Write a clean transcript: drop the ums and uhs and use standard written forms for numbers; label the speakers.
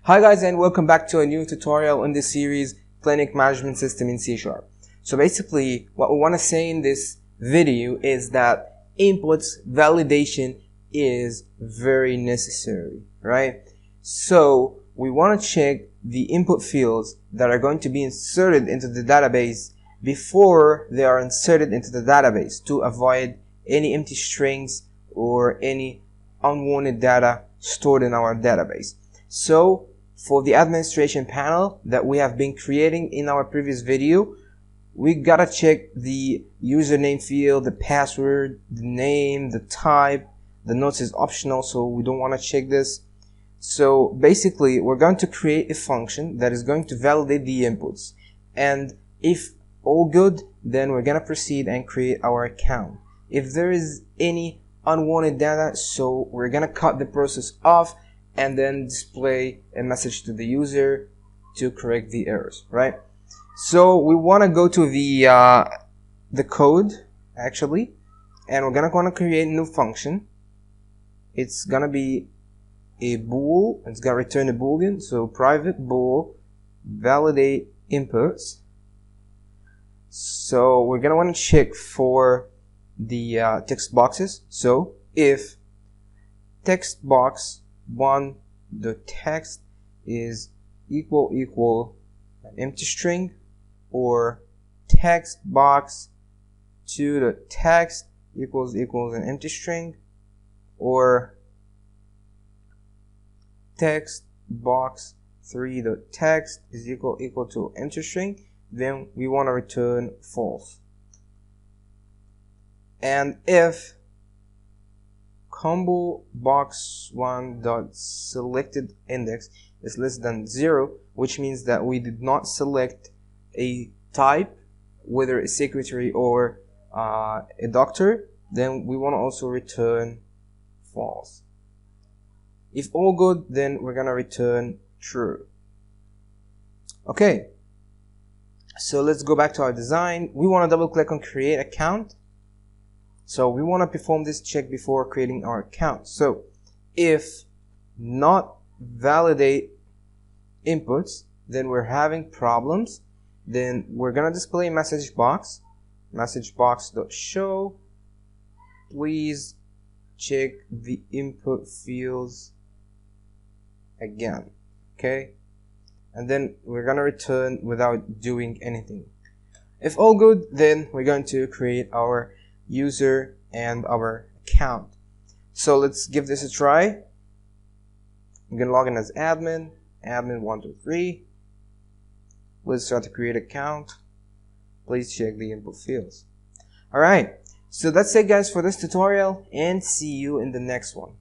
Speaker 1: Hi guys, and welcome back to a new tutorial on this series, Clinic Management System in C#. So basically what we want to say in this video is that inputs validation is very necessary, right? So we want to check the input fields that are going to be inserted into the database before they are inserted into the database to avoid any empty strings or any unwanted data stored in our database. So for the administration panel that we have been creating in our previous video, we gotta check the username field, the password, the name, the type. The notes is optional, so we don't want to check this. So basically we're going to create a function that is going to validate the inputs, and if all good, then we're gonna proceed and create our account. If there is any unwanted data, so we're gonna cut the process off and then display a message to the user to correct the errors, right? So we want to go to the code actually, and we're gonna create a new function. It's gonna be a bool. It's gonna return a boolean. So private bool validate inputs. So we're gonna want to check for the text boxes. So if text box 1 the text is equal an empty string, or text box 2 the text equals an empty string, or text box 3 the text is equal to empty string, then we want to return false. And if combo box 1 dot selected index is less than 0, which means that we did not select a type, whether a secretary or a doctor, then we want to also return false. If all good, then we're gonna return true. Okay, so let's go back to our design. We want to double click on create account. So we want to perform this check before creating our account. So if not validate inputs, then we're having problems. Then we're gonna display a message box .show please check the input fields again. Okay, and then we're gonna return without doing anything. If all good, then we're going to create our user and our account. So let's give this a try. I'm gonna log in as admin 123. Let's start to create account. Please check the input fields. Alright, so that's it guys for this tutorial, and see you in the next one.